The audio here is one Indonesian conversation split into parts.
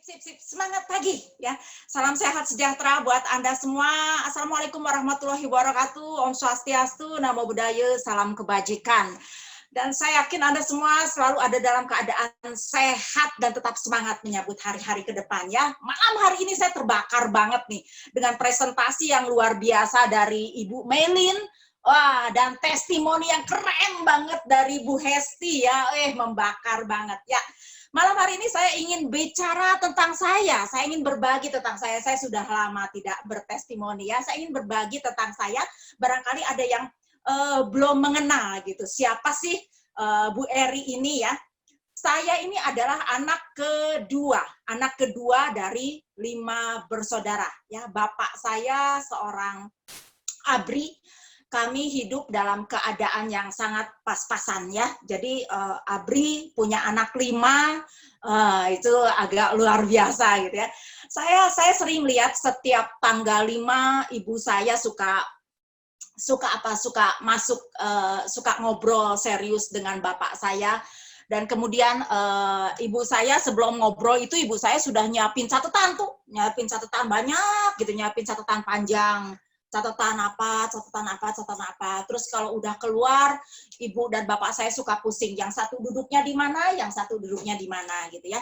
Sip, sip, semangat pagi ya. Salam sehat sejahtera buat Anda semua. Assalamualaikum warahmatullahi wabarakatuh. Om Swastiastu, Namo Buddhaya, salam kebajikan. Dan saya yakin Anda semua selalu ada dalam keadaan sehat dan tetap semangat menyambut hari-hari ke depan ya. Malam hari ini saya terbakar banget nih dengan presentasi yang luar biasa dari Ibu Melin. Wah, dan testimoni yang keren banget dari Bu Hesti ya. Membakar banget ya. Malam hari ini saya ingin bicara tentang saya ingin berbagi tentang saya sudah lama tidak bertestimoni ya, saya ingin berbagi tentang saya, barangkali ada yang belum mengenal gitu, siapa sih Bu Eri ini ya. Saya ini adalah anak kedua dari 5 bersaudara ya, bapak saya seorang ABRI. Kami hidup dalam keadaan yang sangat pas-pasan ya. Jadi ABRI punya anak 5, itu agak luar biasa gitu ya. Saya sering lihat setiap tanggal 5 ibu saya suka masuk, suka ngobrol serius dengan bapak saya. Dan kemudian ibu saya sebelum ngobrol itu ibu saya sudah nyiapin catatan banyak gitu, nyiapin catatan panjang. Catatan apa. Terus kalau udah keluar, ibu dan bapak saya suka pusing. Yang satu duduknya di mana, yang satu duduknya di mana gitu ya.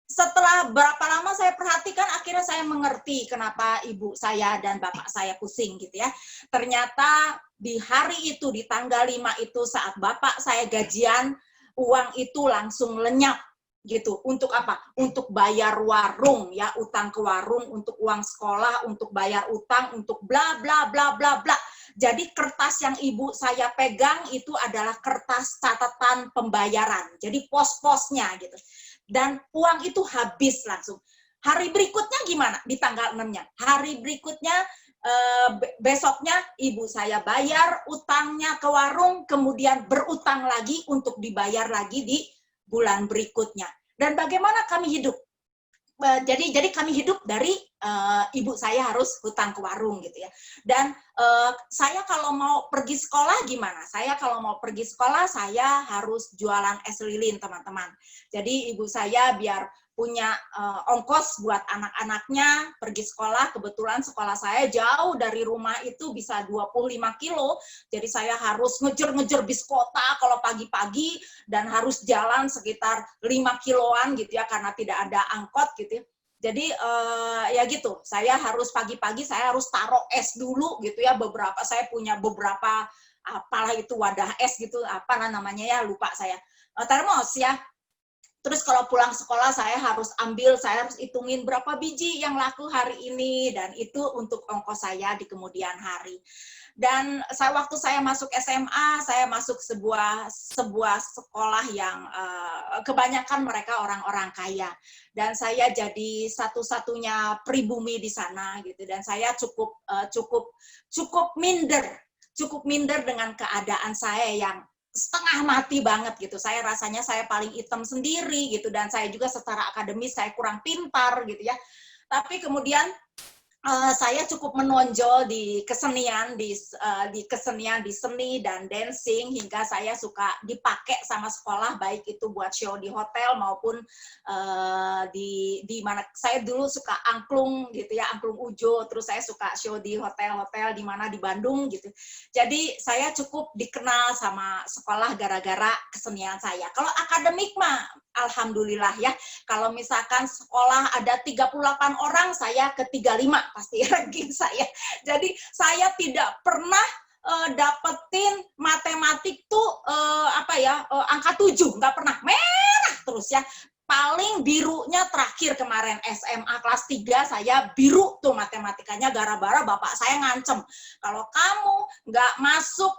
Setelah berapa lama saya perhatikan, akhirnya saya mengerti kenapa ibu saya dan bapak saya pusing gitu ya. Ternyata di hari itu, di tanggal 5 itu saat bapak saya gajian, uang itu langsung lenyap gitu. Untuk apa? Untuk bayar warung ya, utang ke warung, untuk uang sekolah, untuk bayar utang, untuk bla bla bla bla bla. Jadi kertas yang ibu saya pegang itu adalah kertas catatan pembayaran. Jadi pos-posnya gitu. Dan uang itu habis langsung. Hari berikutnya gimana? Di tanggal 6-nya. Hari berikutnya besoknya ibu saya bayar utangnya ke warung, kemudian berutang lagi untuk dibayar lagi di bulan berikutnya. Dan bagaimana kami hidup? Jadi kami hidup dari ibu saya harus hutang ke warung gitu ya. Dan saya kalau mau pergi sekolah gimana? Saya kalau mau pergi sekolah saya harus jualan es lilin, teman-teman. Jadi ibu saya biar punya ongkos buat anak-anaknya pergi sekolah. Kebetulan sekolah saya jauh dari rumah itu bisa 25 kilo. Jadi saya harus ngejar-ngejar bis kota kalau pagi-pagi dan harus jalan sekitar 5 kiloan gitu ya, karena tidak ada angkot gitu ya. Jadi ya gitu, saya harus pagi-pagi saya harus taruh es dulu gitu ya, saya punya beberapa apalah itu wadah es gitu, apa namanya ya, lupa saya. Termos ya. Terus kalau pulang sekolah saya harus hitungin berapa biji yang laku hari ini, dan itu untuk ongkos saya di kemudian hari. Dan waktu saya masuk SMA, saya masuk sebuah sekolah yang kebanyakan mereka orang-orang kaya, dan saya jadi satu-satunya pribumi di sana gitu, dan saya cukup minder dengan keadaan saya yang setengah mati banget gitu. Saya rasanya saya paling hitam sendiri gitu, dan saya juga secara akademis saya kurang pintar gitu ya. Tapi kemudian saya cukup menonjol di kesenian, di seni dan dancing, hingga saya suka dipakai sama sekolah, baik itu buat show di hotel maupun di mana saya dulu suka angklung gitu ya, angklung ujo, terus saya suka show di hotel-hotel di mana di Bandung gitu. Jadi saya cukup dikenal sama sekolah gara-gara kesenian saya. Kalau akademik mah alhamdulillah ya. Kalau misalkan sekolah ada 38 orang, saya ke 35 pasti ranking saya. Jadi saya tidak pernah dapetin matematik tuh angka 7, nggak pernah, merah terus ya. Paling birunya terakhir kemarin SMA kelas 3 saya biru tuh matematikanya, gara-gara bapak saya ngancem, kalau kamu nggak masuk,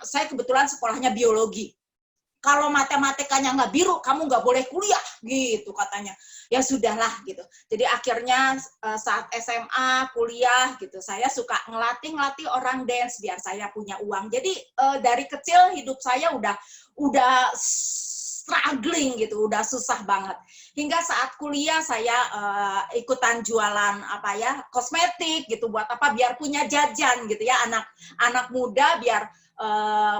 saya kebetulan sekolahnya biologi, kalau matematikanya nggak biru, kamu nggak boleh kuliah, gitu katanya. Ya sudahlah, gitu. Jadi akhirnya saat SMA, kuliah, gitu, saya suka ngelatih orang dance, biar saya punya uang. Jadi dari kecil hidup saya udah struggling gitu, udah susah banget. Hingga saat kuliah saya ikutan jualan apa ya, kosmetik gitu, buat apa, biar punya jajan gitu ya, anak muda biar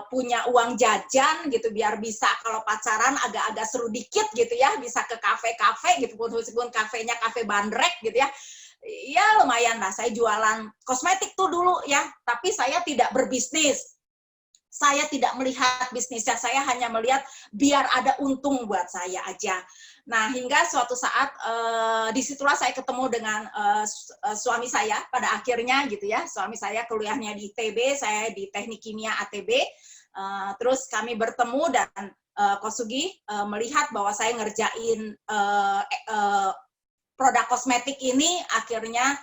punya uang jajan gitu, biar bisa kalau pacaran agak-agak seru dikit gitu ya, bisa ke kafe-kafe gitu, meskipun kafenya kafe bandrek gitu ya. Ya lumayan lah, saya jualan kosmetik tuh dulu ya, tapi saya tidak berbisnis. Saya tidak melihat bisnisnya, saya hanya melihat biar ada untung buat saya aja. Nah, hingga suatu saat disitulah saya ketemu dengan suami saya pada akhirnya gitu ya. Suami saya kuliahnya di ITB, saya di Teknik Kimia ATB. Terus kami bertemu dan Kosugi melihat bahwa saya ngerjain produk kosmetik ini, akhirnya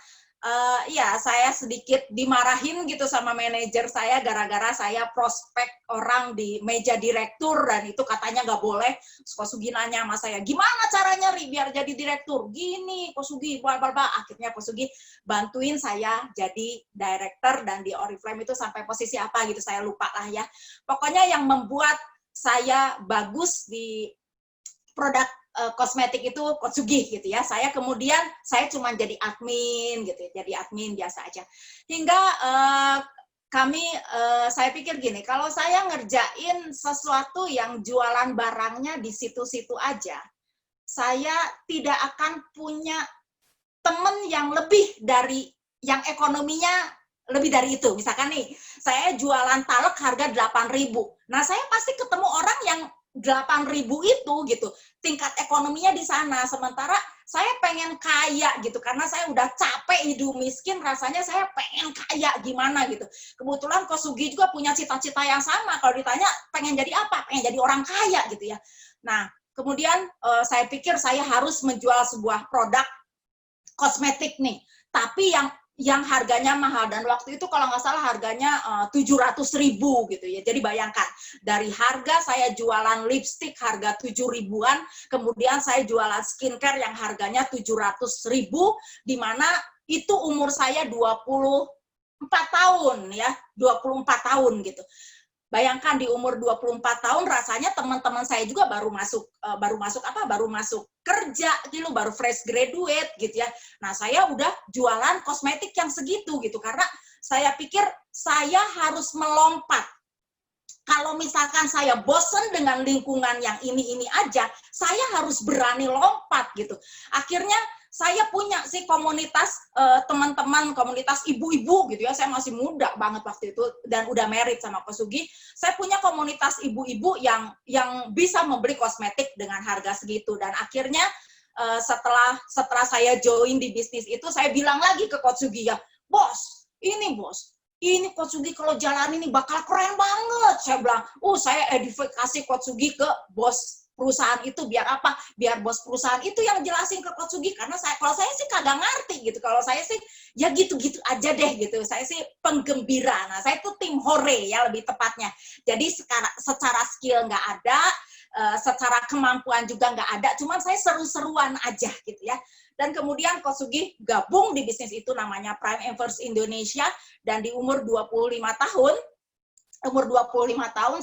ya saya sedikit dimarahin gitu sama manajer saya gara-gara saya prospek orang di meja direktur dan itu katanya nggak boleh. Kosugi nanya sama saya, gimana caranya Ri biar jadi direktur? Gini Kosugi, akhirnya Kosugi bantuin saya jadi director, dan di Oriflame itu sampai posisi apa gitu saya lupa lah ya. Pokoknya yang membuat saya bagus di produk kosmetik itu Kosugi gitu ya. Saya kemudian saya cuma jadi admin gitu ya, jadi admin biasa aja. Hingga saya pikir gini, kalau saya ngerjain sesuatu yang jualan barangnya di situ-situ aja, saya tidak akan punya temen yang lebih dari, yang ekonominya lebih dari itu. Misalkan nih, saya jualan talek harga 8.000. Nah, saya pasti ketemu orang yang 8.000 itu gitu, tingkat ekonominya di sana. Sementara saya pengen kaya gitu, karena saya udah capek hidup miskin, rasanya saya pengen kaya gimana gitu. Kebetulan Kosugi juga punya cita-cita yang sama, kalau ditanya pengen jadi apa, pengen jadi orang kaya gitu ya. Nah, kemudian saya pikir saya harus menjual sebuah produk kosmetik nih, tapi yang harganya mahal, dan waktu itu kalau nggak salah harganya 700.000 gitu ya. Jadi bayangkan, dari harga saya jualan lipstick harga 7.000-an, kemudian saya jualan skincare yang harganya 700.000, di mana itu umur saya 24 tahun ya, 24 tahun gitu. Bayangkan di umur 24 tahun rasanya teman-teman saya juga baru masuk kerja gitu, baru fresh graduate gitu ya. Nah, saya udah jualan kosmetik yang segitu gitu, karena saya pikir saya harus melompat. Kalau misalkan saya bosen dengan lingkungan yang ini aja, saya harus berani lompat gitu. Akhirnya saya punya sih komunitas teman-teman, komunitas ibu-ibu gitu ya. Saya masih muda banget waktu itu dan udah married sama Kosugi. Saya punya komunitas ibu-ibu yang bisa membeli kosmetik dengan harga segitu, dan akhirnya setelah saya join di bisnis itu, saya bilang lagi ke Kosugi, ya, bos, ini Kosugi kalau jalan ini bakal keren banget. Saya bilang, saya edifikasi Kosugi ke bos perusahaan itu, biar apa? Biar bos perusahaan itu yang jelasin ke Kosugi, karena kalau saya sih kagak ngerti gitu. Kalau saya sih ya gitu-gitu aja deh gitu. Saya sih penggembira. Nah, saya tuh tim hore ya lebih tepatnya. Jadi secara skill nggak ada, secara kemampuan juga nggak ada, cuman saya seru-seruan aja gitu ya. Dan kemudian Kosugi gabung di bisnis itu namanya Prime Enforce Indonesia, dan di umur 25 tahun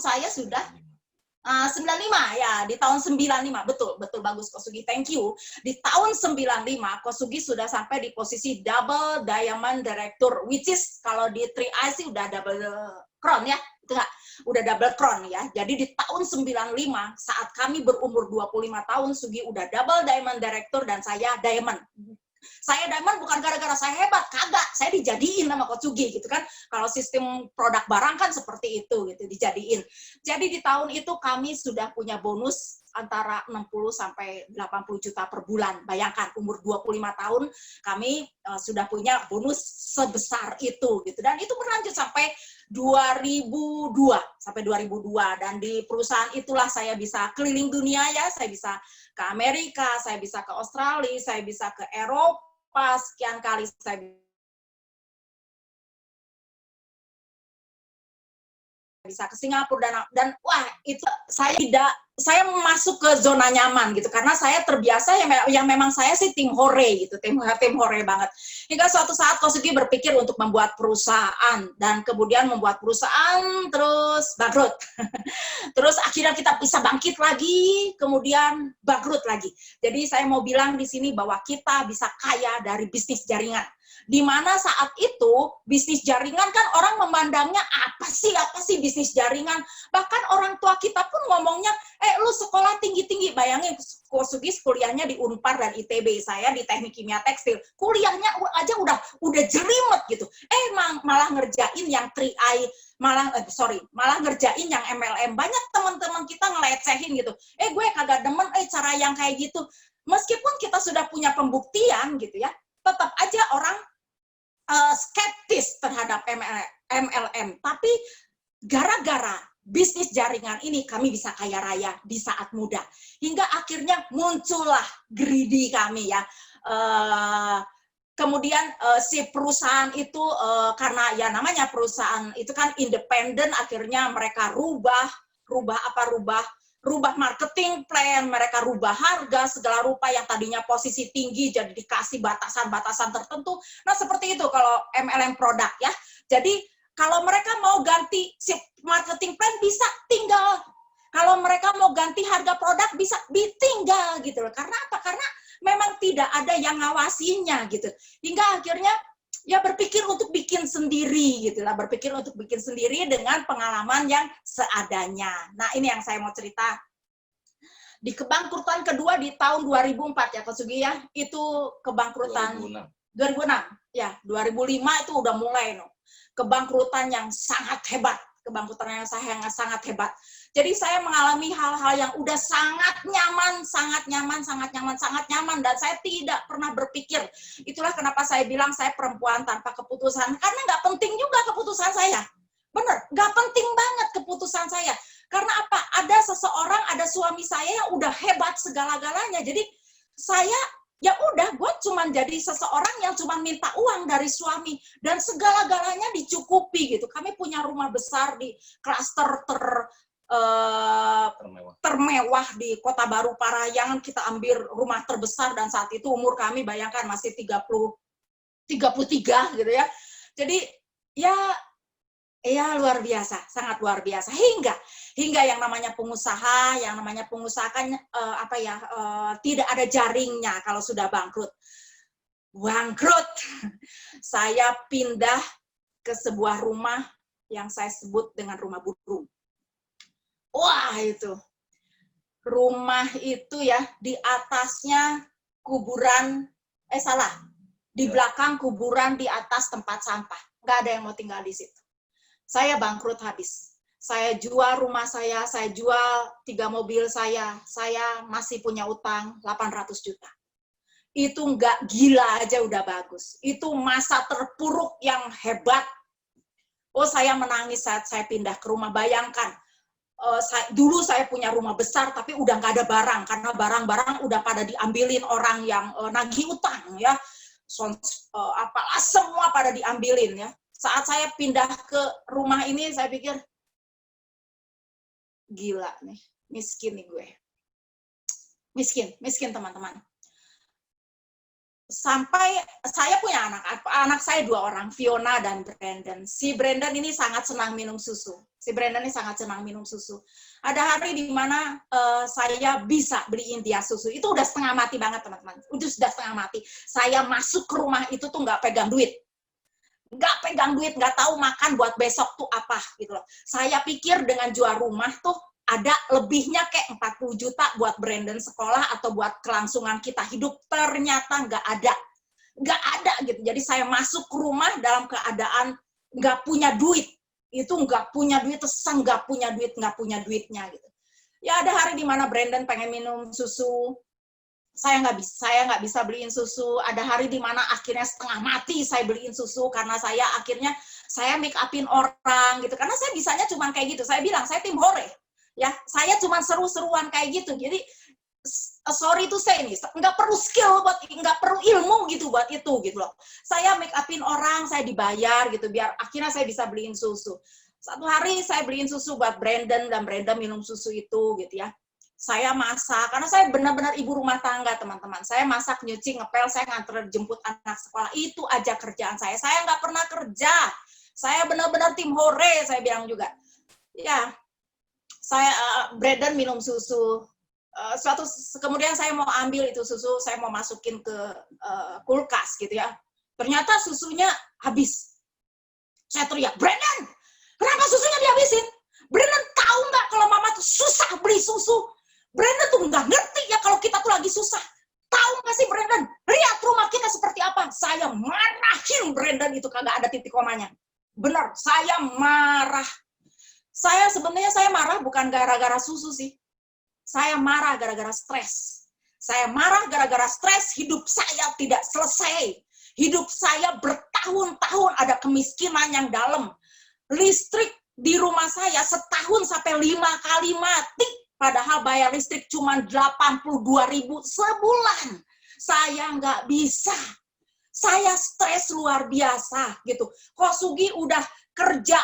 saya sudah 95 ya, di tahun 95, betul bagus Kosugi, thank you. Di tahun 95 Kosugi sudah sampai di posisi double diamond director, which is kalau di 3i udah double crown ya, itu enggak, udah double crown ya. Jadi di tahun 95 saat kami berumur 25 tahun, Sugi udah double diamond director dan saya diamond. Saya diamond bukan gara-gara saya hebat, kagak, saya dijadiin sama Coach Sugi gitu kan. Kalau sistem produk barang kan seperti itu gitu, dijadiin. Jadi di tahun itu kami sudah punya bonus antara 60 sampai 80 juta per bulan. Bayangkan umur 25 tahun kami sudah punya bonus sebesar itu gitu. Dan itu berlanjut sampai 2002 dan di perusahaan itulah saya bisa keliling dunia ya, saya bisa ke Amerika, saya bisa ke Australia, saya bisa ke Eropa, sekian kali saya bisa ke Singapura, dan wah itu saya tidak saya masuk ke zona nyaman gitu karena saya terbiasa yang memang saya sih tim hore gitu, tim hore banget. Hingga suatu saat Kosugi berpikir untuk membuat perusahaan dan kemudian membuat perusahaan terus bangkrut. Terus akhirnya kita bisa bangkit lagi, kemudian bangkrut lagi. Jadi saya mau bilang di sini bahwa kita bisa kaya dari bisnis jaringan. Di mana saat itu bisnis jaringan kan orang memandangnya apa sih bisnis jaringan. Bahkan orang tua kita pun ngomongnya, lu sekolah tinggi-tinggi. Bayangin Kosugi kuliahnya di Unpar dan ITB, saya di Teknik Kimia Tekstil. Kuliahnya aja udah jelimet gitu. Malah ngerjain yang 3I, malah ngerjain yang MLM. Banyak teman-teman kita ngelecehin gitu. Gue kagak demen cara yang kayak gitu. Meskipun kita sudah punya pembuktian gitu ya, tetap aja orang skeptis terhadap MLM. Tapi gara-gara bisnis jaringan ini kami bisa kaya raya di saat muda. Hingga akhirnya muncullah greedy kami ya. Kemudian si perusahaan itu karena ya namanya perusahaan itu kan independen, akhirnya mereka rubah marketing plan, mereka rubah harga segala rupa yang tadinya posisi tinggi jadi dikasih batasan-batasan tertentu. Nah, seperti itu kalau MLM produk ya. Jadi kalau mereka mau ganti si marketing plan bisa tinggal. Kalau mereka mau ganti harga produk bisa ditinggal gitu loh. Karena apa? Karena memang tidak ada yang ngawasinya gitu. Hingga akhirnya ya berpikir untuk bikin sendiri gitu lah, berpikir untuk bikin sendiri dengan pengalaman yang seadanya. Nah, ini yang saya mau cerita. Di kebangkrutan kedua di tahun 2004 ya, Kosugi ya, itu kebangkrutan 2006. Ya, 2005 itu udah mulai no. Kebangkrutan yang sangat hebat, kebangkrutan yang sangat hebat. Jadi saya mengalami hal-hal yang udah sangat nyaman, dan saya tidak pernah berpikir. Itulah kenapa saya bilang saya perempuan tanpa keputusan, karena nggak penting juga keputusan saya. Bener, nggak penting banget keputusan saya. Karena apa? Ada seseorang, ada suami saya yang udah hebat segala-galanya. Jadi saya ya udah, gue cuma jadi seseorang yang cuma minta uang dari suami dan segala-galanya dicukupi gitu. Kami punya rumah besar di klaster termewah di Kota Baru Parahyangan. Kita ambil rumah terbesar dan saat itu umur kami bayangkan masih 33 gitu ya. Jadi ya luar biasa, sangat luar biasa. Hingga yang namanya pengusaha kan tidak ada jaringnya kalau sudah bangkrut. Saya pindah ke sebuah rumah yang saya sebut dengan rumah burung. Wah, itu rumah itu ya, di atasnya kuburan, di belakang kuburan, di atas tempat sampah. Nggak ada yang mau tinggal di situ. Saya bangkrut habis. Saya jual rumah saya jual 3 mobil saya masih punya utang 800 juta. Itu nggak gila aja udah bagus. Itu masa terpuruk yang hebat. Saya menangis saat saya pindah ke rumah. Bayangkan, dulu saya punya rumah besar tapi udah nggak ada barang karena barang-barang udah pada diambilin orang yang nagih utang ya, apalah semua pada diambilin ya. Saat saya pindah ke rumah ini saya pikir gila nih, miskin nih gue, miskin teman-teman. Sampai saya punya anak saya 2 orang, Fiona dan Brandon. Si Brandon ini sangat senang minum susu. Ada hari di mana saya bisa beliin dia susu. Itu udah setengah mati banget teman-teman. Udah sudah setengah mati. Saya masuk ke rumah itu tuh nggak pegang duit, nggak tahu makan buat besok tuh apa gitu loh. Saya pikir dengan jual rumah tuh ada lebihnya kayak 40 juta buat Brandon sekolah atau buat kelangsungan kita hidup. Ternyata nggak ada gitu. Jadi saya masuk ke rumah dalam keadaan nggak punya duit. Itu nggak punya duitnya gitu. Ya ada hari di mana Brandon pengen minum susu, saya nggak bisa beliin susu. Ada hari di mana akhirnya setengah mati saya beliin susu karena saya make upin orang gitu. Karena saya bisanya cuma kayak gitu. Saya bilang saya tim hore. Ya, saya cuma seru-seruan kayak gitu. Jadi sorry to say nih, nggak perlu skill nggak perlu ilmu gitu buat itu gitu loh. Saya make upin orang, saya dibayar gitu biar akhirnya saya bisa beliin susu. Satu hari saya beliin susu buat Brandon dan Brandon minum susu itu gitu ya. saya masak, karena saya benar-benar ibu rumah tangga, teman-teman. Saya masak, nyuci, ngepel, saya nganter jemput anak sekolah. Itu aja kerjaan saya. Saya nggak pernah kerja. Saya benar-benar tim hore, saya bilang juga. Ya, saya Brandon minum susu. Kemudian saya mau ambil itu susu, saya mau masukin ke kulkas gitu ya. Ternyata susunya habis. Saya teriak, Brandon, kenapa susunya dihabisin? Brandon tahu nggak kalau mama tuh susah beli susu? Brandon tuh nggak ngerti ya kalau kita tuh lagi susah. Tahu nggak sih Brandon? Lihat rumah kita seperti apa. Saya marahin Brandon, itu kagak ada titik komanya. Benar, saya marah. Sebenarnya saya marah bukan gara-gara susu sih. Saya marah gara-gara stres. Saya marah gara-gara stres, hidup saya tidak selesai. Hidup saya bertahun-tahun ada kemiskinan yang dalam. Listrik di rumah saya setahun sampai 5 kali mati. Padahal bayar listrik cuma 82.000 sebulan. Saya nggak bisa. Saya stres luar biasa gitu. Kok Sugi udah kerja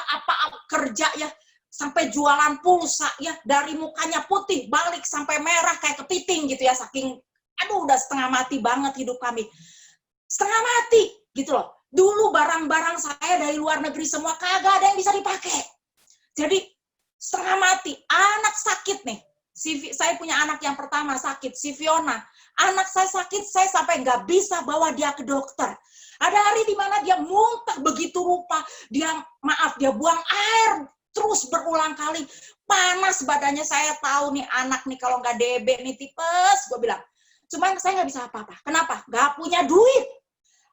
kerja ya, sampai jualan pulsa ya, dari mukanya putih balik sampai merah kayak kepiting gitu ya, saking udah setengah mati banget hidup kami. Setengah mati gitu loh. Dulu barang-barang saya dari luar negeri semua kagak ada yang bisa dipakai. Jadi setengah mati, anak sakit nih. Saya punya anak yang pertama sakit, si Fiona. Anak saya sakit, saya sampai nggak bisa bawa dia ke dokter. Ada hari di mana dia muntah begitu rupa, dia buang air terus berulang kali. Panas badannya, saya tahu nih anak nih kalau nggak DB nih tipes, gue bilang. Cuman saya nggak bisa apa-apa. Kenapa? Nggak punya duit.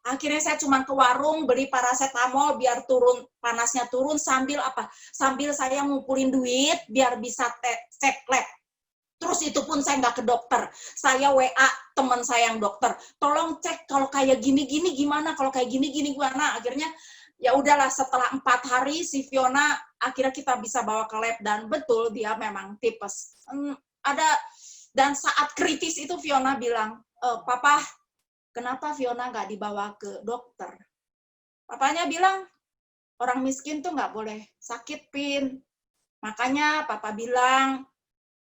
Akhirnya saya cuma ke warung beli paracetamol biar panasnya turun, sambil saya ngumpulin duit biar bisa cek lab. Terus itu pun saya nggak ke dokter. Saya WA teman saya yang dokter. Tolong cek kalau kayak gini-gini gimana, kalau kayak gini-gini gimana. Akhirnya ya udahlah, setelah 4 hari si Fiona akhirnya kita bisa bawa ke lab, dan betul dia memang tipes. Dan saat kritis itu Fiona bilang, Papa, kenapa Fiona nggak dibawa ke dokter? Papanya bilang, orang miskin tuh nggak boleh sakit, Pin. Makanya Papa bilang,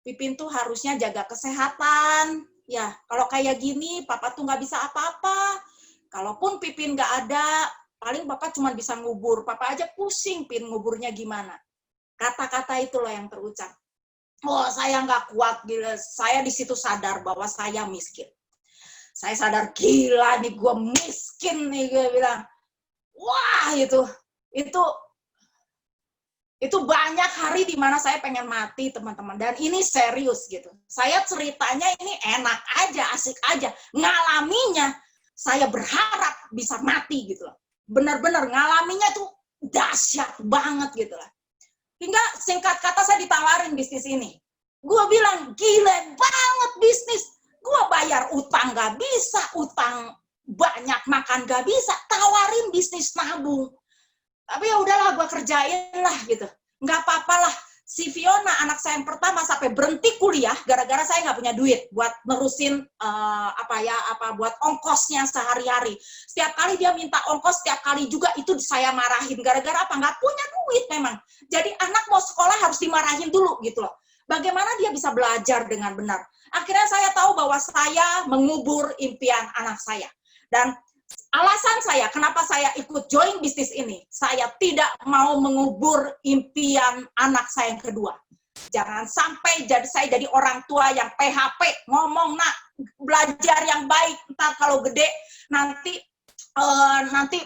Pipin tuh harusnya jaga kesehatan. Ya, kalau kayak gini, Papa tuh nggak bisa apa-apa. Kalaupun Pipin nggak ada, paling Papa cuma bisa ngubur. Papa aja pusing, Pin, nguburnya gimana. Kata-kata itu loh yang terucap. Oh, saya nggak kuat, gila. Saya di situ sadar bahwa saya miskin. Saya sadar, gila nih, gue miskin nih, gue bilang. Wah, itu banyak hari di mana saya pengen mati, teman-teman. Dan ini serius gitu. Saya ceritanya ini enak aja, asik aja. Ngalaminya, saya berharap bisa mati gitu loh. Benar-benar ngalaminya tuh dahsyat banget gitu lah. Hingga singkat kata saya ditawarin bisnis ini. Gue bilang, gila banget bisnis. Gue bayar utang gak bisa, utang banyak makan gak bisa, tawarin bisnis nabung. Tapi ya udahlah, gue kerjain lah gitu. Nggak apa-apa lah. Si Fiona, anak saya yang pertama, sampai berhenti kuliah gara-gara saya nggak punya duit buat nerusin buat ongkosnya sehari-hari. Setiap kali dia minta ongkos, setiap kali juga itu saya marahin. Gara-gara apa? Nggak punya duit memang. Jadi anak mau sekolah harus dimarahin dulu gitu loh. Bagaimana dia bisa belajar dengan benar? Akhirnya saya tahu bahwa saya mengubur impian anak saya. Dan alasan saya, kenapa saya ikut join bisnis ini, saya tidak mau mengubur impian anak saya yang kedua. Jangan sampai saya jadi orang tua yang PHP, ngomong, nak, belajar yang baik, ntar kalau gede, nanti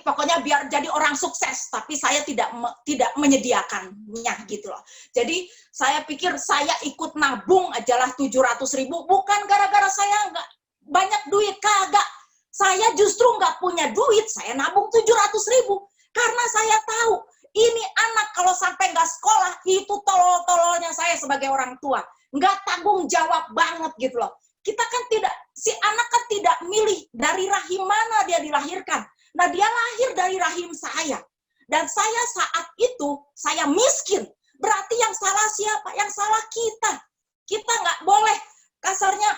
pokoknya biar jadi orang sukses, tapi saya tidak menyediakannya gitu loh. Jadi saya pikir saya ikut nabung ajalah 700.000, bukan gara-gara saya nggak banyak duit, kagak. Saya justru nggak punya duit, saya nabung 700.000. Karena saya tahu, ini anak kalau sampai nggak sekolah, itu tolol-tololnya saya sebagai orang tua. Nggak tanggung jawab banget gitu loh. Si anak kan tidak milih dari rahim mana dia dilahirkan. Nah, dia lahir dari rahim saya. Dan saya saat itu, saya miskin. Berarti yang salah siapa? Yang salah kita. Kita nggak boleh, kasarnya,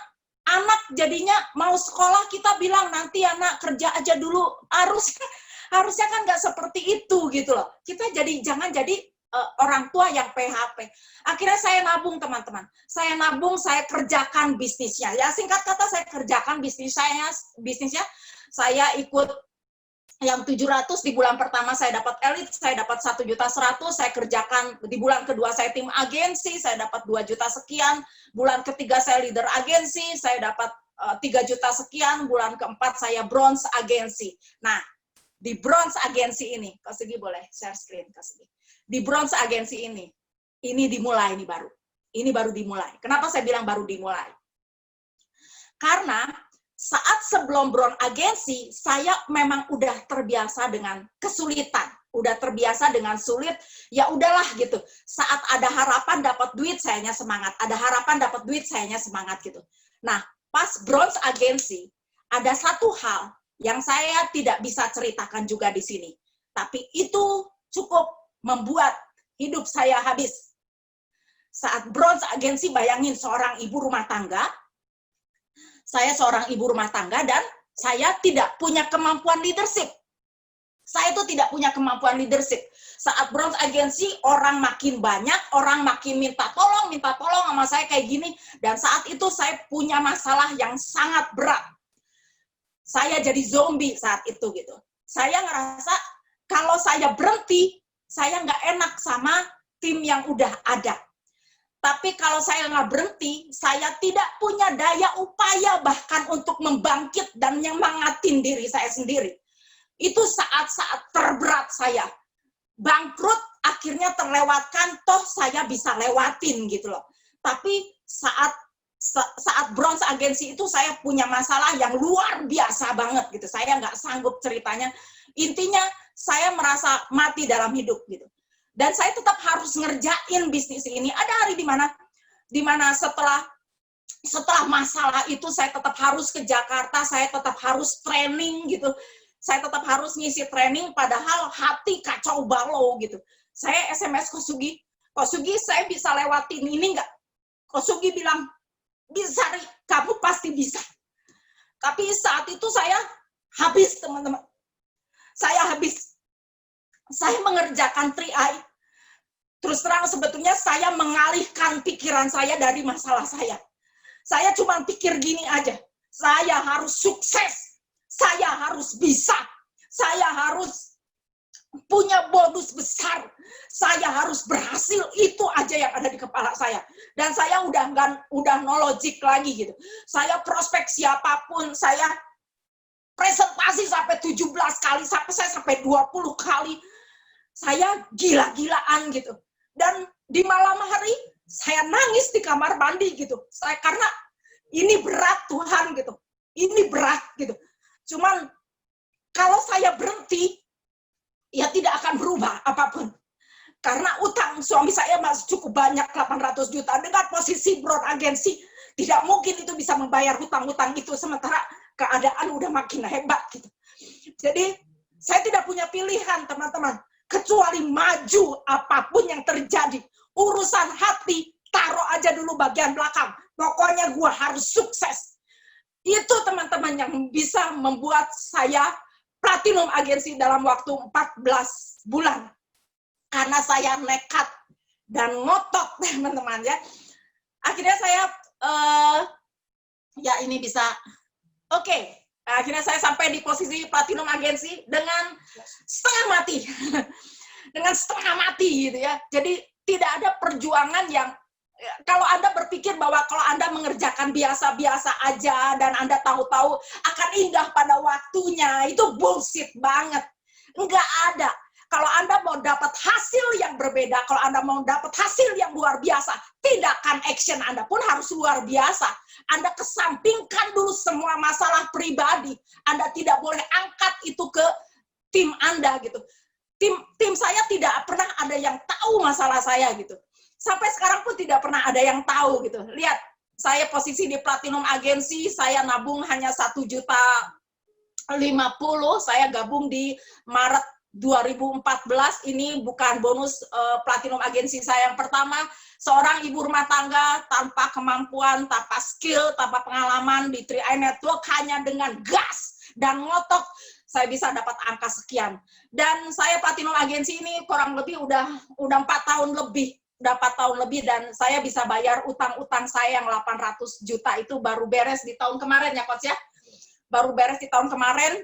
anak jadinya mau sekolah, kita bilang nanti anak kerja aja dulu. Harusnya kan nggak seperti itu gitu loh. Kita jangan jadi orang tua yang PHP. Akhirnya saya nabung, teman-teman. Saya nabung, saya kerjakan bisnisnya. Ya singkat kata saya kerjakan bisnisnya. Saya ikut yang 700 di bulan pertama saya dapat elite, saya dapat 1.100.000, saya kerjakan di bulan kedua saya tim agensi, saya dapat 2 juta sekian, bulan ketiga saya leader agensi, saya dapat 3 juta sekian, bulan keempat saya bronze agensi. Nah, di bronze agensi ini, Kak Segi boleh share screen, Kak Segi. Di bronze agensi ini dimulai, ini baru. Ini baru dimulai. Kenapa saya bilang baru dimulai? Karena saat sebelum bronze agensi, saya memang udah terbiasa dengan kesulitan. Udah terbiasa dengan sulit, ya udahlah gitu. Saat ada harapan dapat duit, sayanya semangat. Ada harapan dapat duit, sayanya semangat gitu. Nah, pas bronze agensi, ada satu hal yang saya tidak bisa ceritakan juga di sini. Tapi itu cukup membuat hidup saya habis. Saat bronze agensi, bayangin seorang ibu rumah tangga, saya seorang ibu rumah tangga dan saya tidak punya kemampuan leadership. Saya itu tidak punya kemampuan leadership. Saat bronze agensi, orang makin banyak, orang makin minta tolong sama saya kayak gini. Dan saat itu saya punya masalah yang sangat berat. Saya jadi zombie saat itu gitu. Saya ngerasa kalau saya berhenti, saya nggak enak sama tim yang udah ada. Tapi kalau saya nggak berhenti, saya tidak punya daya upaya bahkan untuk membangkit dan nyemangatin diri saya sendiri. Itu saat-saat terberat saya. Bangkrut akhirnya terlewatkan, toh saya bisa lewatin gitu loh. Tapi saat bronze agensi itu saya punya masalah yang luar biasa banget gitu. Saya nggak sanggup ceritanya. Intinya saya merasa mati dalam hidup gitu. Dan saya tetap harus ngerjain bisnis ini. Ada hari di mana setelah masalah itu saya tetap harus ke Jakarta, saya tetap harus training gitu. Saya tetap harus ngisi training padahal hati kacau balau gitu. Saya SMS Kosugi, saya bisa lewatin ini nggak? Kosugi bilang, bisa, kamu pasti bisa. Tapi saat itu saya habis, teman-teman. Saya habis. Saya mengerjakan 3I. Terus terang sebetulnya saya mengalihkan pikiran saya dari masalah saya. Saya cuma pikir gini aja. Saya harus sukses. Saya harus bisa. Saya harus punya bonus besar. Saya harus berhasil. Itu aja yang ada di kepala saya. Dan saya udah no logic lagi gitu. Saya prospek siapapun, saya presentasi sampai 17 kali, sampai 20 kali. Saya gila-gilaan gitu. Dan di malam hari saya nangis di kamar mandi gitu. Karena ini berat Tuhan gitu. Ini berat gitu. Cuman kalau saya berhenti, ya tidak akan berubah apapun. Karena utang suami saya masih cukup banyak, 800 juta. Dengan posisi bronze agensi, tidak mungkin itu bisa membayar hutang-hutang itu. Sementara keadaan udah makin hebat gitu. Jadi saya tidak punya pilihan, teman-teman. Kecuali maju apapun yang terjadi. Urusan hati, taruh aja dulu bagian belakang. Pokoknya gue harus sukses. Itu teman-teman yang bisa membuat saya platinum agensi dalam waktu 14 bulan. Karena saya nekat dan ngotot, teman-teman ya. Akhirnya saya, ya ini bisa, oke. Akhirnya saya sampai di posisi platinum agensi dengan setengah mati. Dengan setengah mati gitu ya. Jadi tidak ada perjuangan yang, kalau Anda berpikir bahwa kalau Anda mengerjakan biasa-biasa aja dan Anda tahu-tahu akan indah pada waktunya, itu bullshit banget. Enggak ada. Kalau Anda mau dapat hasil yang berbeda, kalau Anda mau dapat hasil yang luar biasa, tindakan action Anda pun harus luar biasa. Anda kesampingkan dulu semua masalah pribadi. Anda tidak boleh angkat itu ke tim Anda gitu. Tim saya tidak pernah ada yang tahu masalah saya gitu. Sampai sekarang pun tidak pernah ada yang tahu gitu. Lihat, saya posisi di platinum agensi, saya nabung hanya 1.050.000, saya gabung di Maret 2014, ini bukan bonus platinum agensi saya yang pertama. Seorang ibu rumah tangga tanpa kemampuan, tanpa skill, tanpa pengalaman di 3i Network, hanya dengan gas dan ngotot. saya bisa dapat angka sekian. Dan saya platinum agensi ini kurang lebih udah 4 tahun lebih. Udah 4 tahun lebih dan saya bisa bayar utang-utang saya yang 800 juta itu baru beres di tahun kemarin ya Coach ya. Baru beres di tahun kemarin.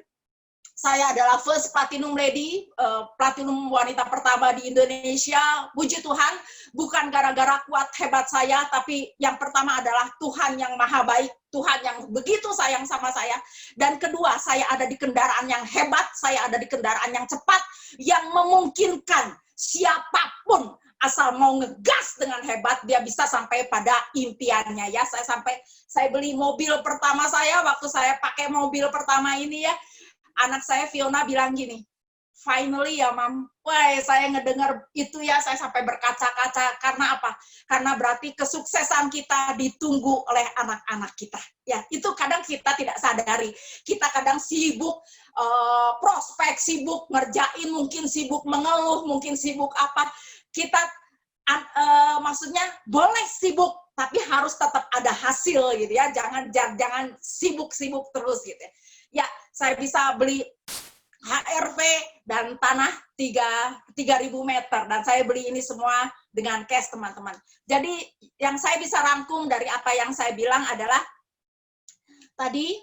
Saya adalah first platinum lady, platinum wanita pertama di Indonesia. Puji Tuhan, bukan gara-gara kuat hebat saya, tapi yang pertama adalah Tuhan yang maha baik, Tuhan yang begitu sayang sama saya. Dan kedua, saya ada di kendaraan yang hebat, saya ada di kendaraan yang cepat, yang memungkinkan siapapun asal mau ngegas dengan hebat, dia bisa sampai pada impiannya ya. Saya beli mobil pertama saya, waktu saya pakai mobil pertama ini ya, anak saya Fiona bilang gini, finally ya Mam, wah saya ngedengar itu ya, saya sampai berkaca-kaca. Karena apa? Karena berarti kesuksesan kita ditunggu oleh anak-anak kita. Ya, itu kadang kita tidak sadari. Kita kadang sibuk prospek, sibuk ngerjain, mungkin sibuk mengeluh, mungkin sibuk apa. Kita maksudnya boleh sibuk, tapi harus tetap ada hasil gitu ya. Jangan sibuk-sibuk terus gitu ya. Ya, saya bisa beli HRV dan tanah 3.000 meter dan saya beli ini semua dengan cash teman-teman. Jadi yang saya bisa rangkum dari apa yang saya bilang adalah tadi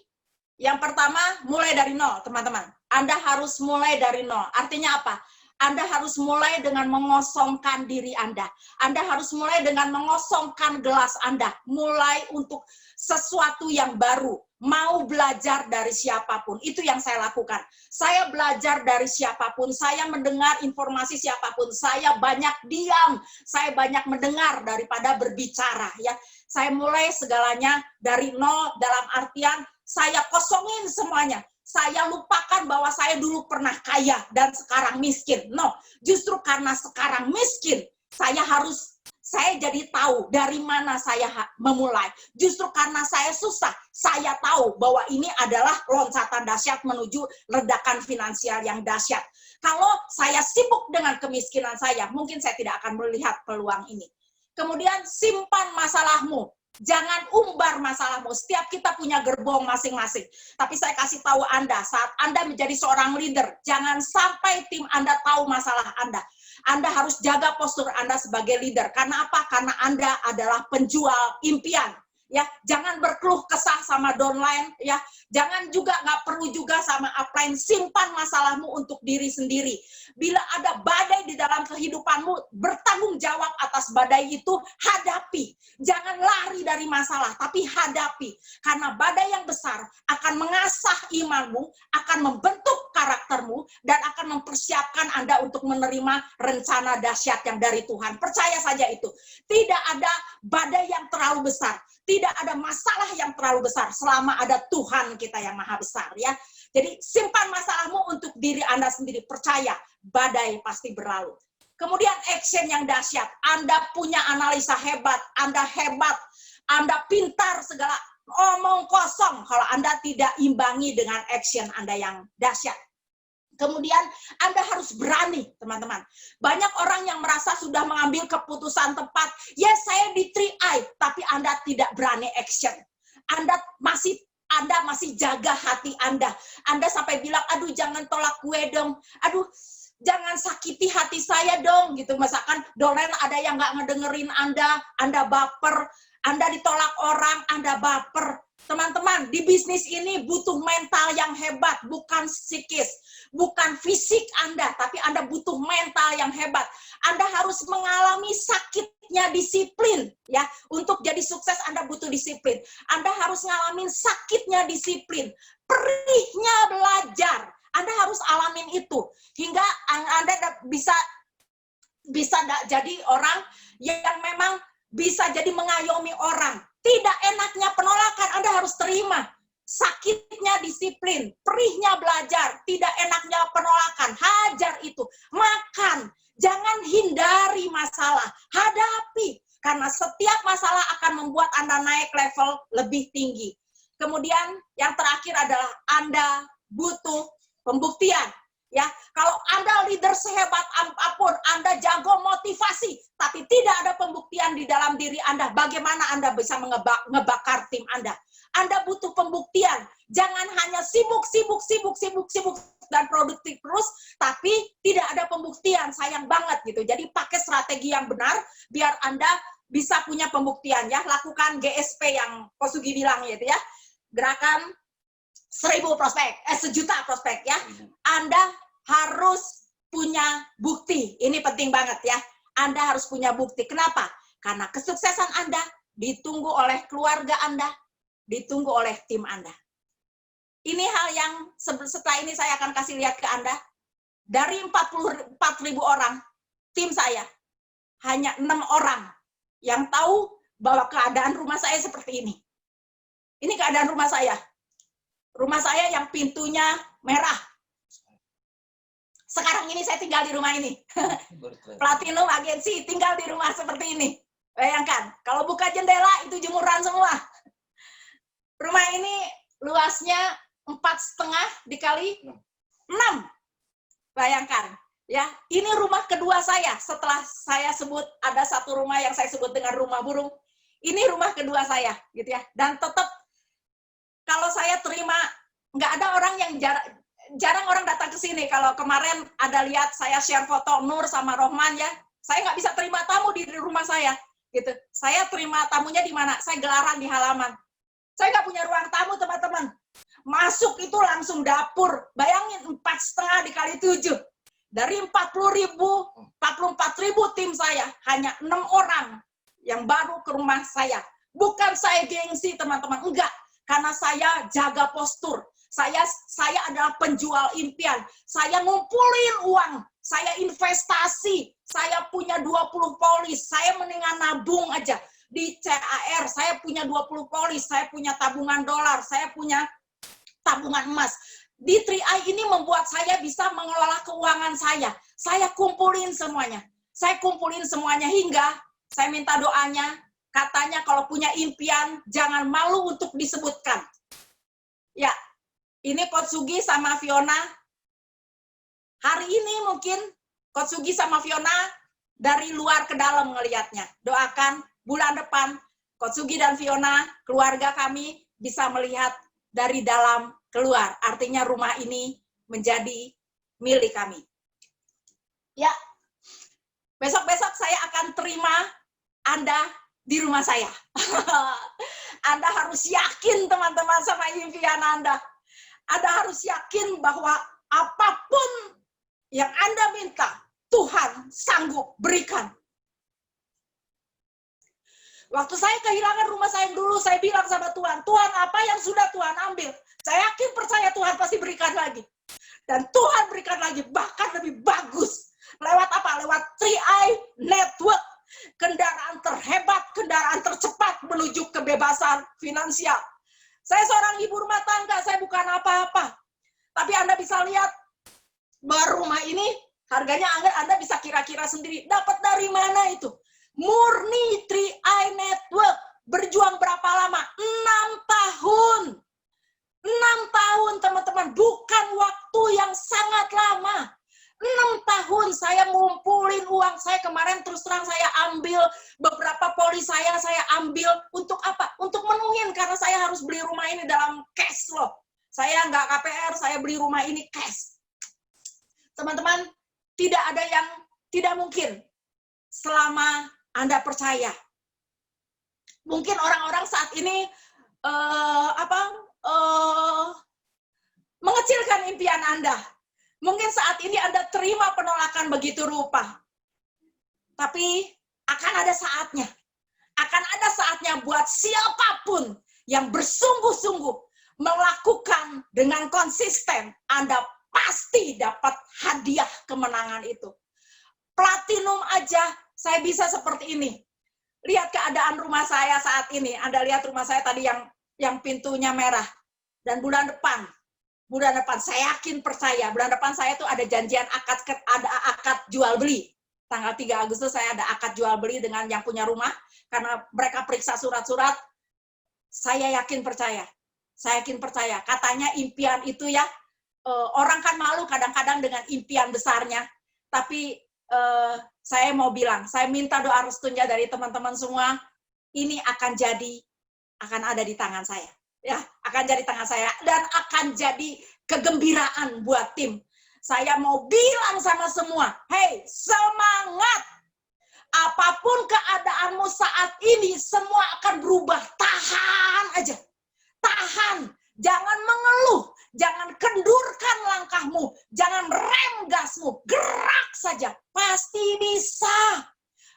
yang pertama mulai dari nol teman-teman. Anda harus mulai dari nol. Artinya apa? Anda harus mulai dengan mengosongkan diri Anda. Anda harus mulai dengan mengosongkan gelas Anda. Mulai untuk sesuatu yang baru. Mau belajar dari siapapun. Itu yang saya lakukan. Saya belajar dari siapapun. Saya mendengar informasi siapapun. Saya banyak diam. Saya banyak mendengar daripada berbicara. Ya, saya mulai segalanya dari nol dalam artian saya kosongin semuanya. Saya lupakan bahwa saya dulu pernah kaya dan sekarang miskin. No, justru karena sekarang miskin, saya jadi tahu dari mana saya memulai. Justru karena saya susah, saya tahu bahwa ini adalah loncatan dahsyat menuju ledakan finansial yang dahsyat. Kalau saya sibuk dengan kemiskinan saya, mungkin saya tidak akan melihat peluang ini. Kemudian simpan masalahmu. Jangan umbar masalahmu. Setiap kita punya gerbong masing-masing. Tapi saya kasih tahu Anda, saat Anda menjadi seorang leader, jangan sampai tim Anda tahu masalah Anda. Anda harus jaga postur Anda sebagai leader. Karena apa? Karena Anda adalah penjual impian. Ya, jangan berkeluh kesah sama downline. Ya, jangan juga nggak perlu juga sama upline. Simpan masalahmu untuk diri sendiri. Bila ada badai di dalam kehidupanmu, bertanggung jawab atas badai itu, hadapi. Jangan lari dari masalah, tapi hadapi. Karena badai yang besar akan mengasah imanmu, akan membentuk karaktermu, dan akan mempersiapkan Anda untuk menerima rencana dahsyat yang dari Tuhan. Percaya saja itu. Tidak ada badai yang terlalu besar. Tidak ada masalah yang terlalu besar selama ada Tuhan kita yang maha besar ya. Jadi simpan masalahmu untuk diri Anda sendiri. Percaya, badai pasti berlalu. Kemudian action yang dahsyat. Anda punya analisa hebat, Anda pintar segala, omong kosong kalau Anda tidak imbangi dengan action Anda yang dahsyat. Kemudian Anda harus berani, teman-teman. Banyak orang yang merasa sudah mengambil keputusan tepat. Yes, saya di 3I, tapi Anda tidak berani action. Anda masih jaga hati Anda. Anda sampai bilang, aduh jangan tolak gue dong. Aduh, jangan sakiti hati saya dong. Gitu. Misalkan dolen ada yang nggak ngedengerin Anda baper. Anda ditolak orang, Anda baper. Teman-teman, di bisnis ini butuh mental yang hebat, bukan psikis, bukan fisik Anda, tapi Anda butuh mental yang hebat. Anda harus mengalami sakitnya disiplin, ya. Untuk jadi sukses Anda butuh disiplin. Anda harus ngalamin sakitnya disiplin, perihnya belajar. Anda harus alamin itu hingga Anda bisa jadi orang yang memang bisa jadi mengayomi orang. Tidak enaknya penolakan, Anda harus terima. Sakitnya disiplin, perihnya belajar, tidak enaknya penolakan, hajar itu. Makan, jangan hindari masalah, hadapi. Karena setiap masalah akan membuat Anda naik level lebih tinggi. Kemudian yang terakhir adalah Anda butuh pembuktian. Ya, kalau Anda leader sehebat apapun, Anda jago motivasi, tapi tidak ada pembuktian di dalam diri Anda, bagaimana Anda bisa ngebakar tim Anda? Anda butuh pembuktian. Jangan hanya sibuk dan produktif terus, tapi tidak ada pembuktian. Sayang banget gitu. Jadi pakai strategi yang benar, biar Anda bisa punya pembuktian ya. Lakukan GSP yang Kosugi bilang gitu ya. Gerakan 1.000 prospek, 1.000.000 prospek ya. Anda harus punya bukti. Ini penting banget ya. Anda harus punya bukti. Kenapa? Karena kesuksesan Anda ditunggu oleh keluarga Anda, ditunggu oleh tim Anda. Ini hal yang setelah ini saya akan kasih lihat ke Anda. Dari 44.000 orang, tim saya, hanya 6 orang yang tahu bahwa keadaan rumah saya seperti ini. Ini keadaan rumah saya. Rumah saya yang pintunya merah. Sekarang ini saya tinggal di rumah ini. Platinum agensi tinggal di rumah seperti ini. Bayangkan, kalau buka jendela itu jemuran semua. Rumah ini luasnya 4,5 dikali 6. Bayangkan, ya. Ini rumah kedua saya. Setelah saya sebut ada satu rumah yang saya sebut dengan rumah burung. Ini rumah kedua saya, gitu ya. Dan tetap kalau saya terima, nggak ada orang yang jarang orang datang ke sini. Kalau kemarin ada lihat saya share foto Nur sama Rohman ya, saya nggak bisa terima tamu di rumah saya, gitu. Saya terima tamunya di mana? Saya gelaran di halaman. Saya nggak punya ruang tamu, teman-teman. Masuk itu langsung dapur. Bayangin 4,5 dikali 7. Dari 44.000 tim saya, hanya 6 orang yang baru ke rumah saya. Bukan saya gengsi, teman-teman. Enggak. Karena saya jaga postur. Saya adalah penjual impian. Saya ngumpulin uang. Saya investasi. Saya punya 20 polis. Saya mendingan nabung aja. Di CAR, saya punya 20 polis. Saya punya tabungan dolar. Saya punya tabungan emas. Di 3i ini membuat saya bisa mengelola keuangan saya. Saya kumpulin semuanya. Saya kumpulin semuanya hingga saya minta doanya. Katanya kalau punya impian, jangan malu untuk disebutkan. Ya, ini Coach Sugi sama Fiona. Hari ini mungkin Coach Sugi sama Fiona dari luar ke dalam ngelihatnya. Doakan bulan depan Coach Sugi dan Fiona, keluarga kami bisa melihat dari dalam keluar. Artinya rumah ini menjadi milik kami. Ya, besok-besok saya akan terima Anda di rumah saya. Anda harus yakin, teman-teman, sama impian Anda. Anda harus yakin bahwa apapun yang Anda minta, Tuhan sanggup berikan. Waktu saya kehilangan rumah saya yang dulu, saya bilang sama Tuhan, Tuhan, apa yang sudah Tuhan ambil? Saya yakin percaya Tuhan pasti berikan lagi. Dan Tuhan berikan lagi, bahkan lebih bagus. Lewat apa? Lewat 3i Network. Kendaraan terhebat, kendaraan tercepat menuju kebebasan finansial. Saya seorang ibu rumah tangga, saya bukan apa-apa. Tapi Anda bisa lihat, bahwa rumah ini harganya Anda bisa kira-kira sendiri. Dapat dari mana itu? Murni 3i Network. Berjuang berapa lama? 6 tahun. 6 tahun, teman-teman. Bukan waktu yang sangat lama. 6 tahun saya ngumpulin uang. Saya kemarin terus terang saya ambil beberapa polis saya ambil untuk apa? Untuk menuhin karena saya harus beli rumah ini dalam cash loh. Saya nggak KPR, saya beli rumah ini cash. Teman-teman, tidak ada yang tidak mungkin selama Anda percaya. Mungkin orang-orang saat ini mengecilkan impian Anda. Mungkin saat ini Anda terima penolakan begitu rupa. Tapi akan ada saatnya. Akan ada saatnya buat siapapun yang bersungguh-sungguh melakukan dengan konsisten, Anda pasti dapat hadiah kemenangan itu. Platinum aja saya bisa seperti ini. Lihat keadaan rumah saya saat ini. Anda lihat rumah saya tadi yang pintunya merah. Dan bulan depan saya yakin percaya, bulan depan saya tuh ada janjian akad jual beli. Tanggal 3 Agustus saya ada akad jual beli dengan yang punya rumah, karena mereka periksa surat-surat. Saya yakin percaya. Katanya impian itu ya, orang kan malu kadang-kadang dengan impian besarnya, tapi saya mau bilang, saya minta doa restunya dari teman-teman semua, ini akan ada di tangan saya. Ya, akan jadi tangan saya dan akan jadi kegembiraan buat tim. Saya mau bilang sama semua, hey, semangat! Apapun keadaanmu saat ini, semua akan berubah. Tahan aja. Tahan. Jangan mengeluh. Jangan kendurkan langkahmu. Jangan rem gasmu. Gerak saja. Pasti bisa.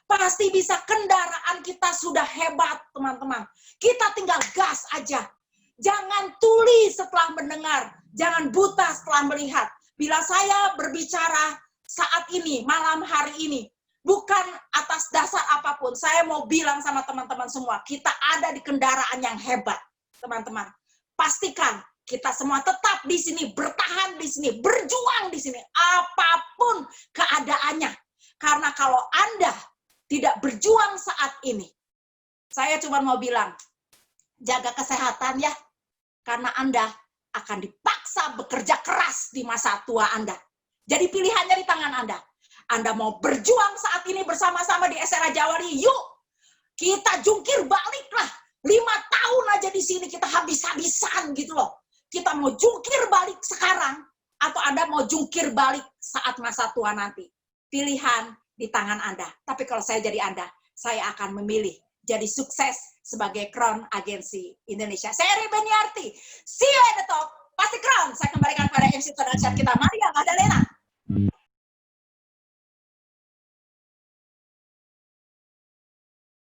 Pasti bisa. Kendaraan kita sudah hebat, teman-teman. Kita tinggal gas aja. Jangan tuli setelah mendengar. Jangan buta setelah melihat. Bila saya berbicara saat ini, malam hari ini, bukan atas dasar apapun, saya mau bilang sama teman-teman semua, kita ada di kendaraan yang hebat, teman-teman. Pastikan kita semua tetap di sini, bertahan di sini, berjuang di sini, apapun keadaannya. Karena kalau Anda tidak berjuang saat ini, saya cuma mau bilang, jaga kesehatan ya, karena Anda akan dipaksa bekerja keras di masa tua Anda. Jadi pilihannya di tangan Anda. Anda mau berjuang saat ini bersama-sama di SRA Jawari, yuk kita jungkir balik lah. 5 tahun aja di sini kita habis-habisan gitu loh. Kita mau jungkir balik sekarang, atau Anda mau jungkir balik saat masa tua nanti. Pilihan di tangan Anda. Tapi kalau saya jadi Anda, saya akan memilih jadi sukses sebagai Crown Agensi Indonesia. Saya Eri Beniarti. See you at the top. Pasti Crown. Saya kembalikan pada MC Terdahsyat kita.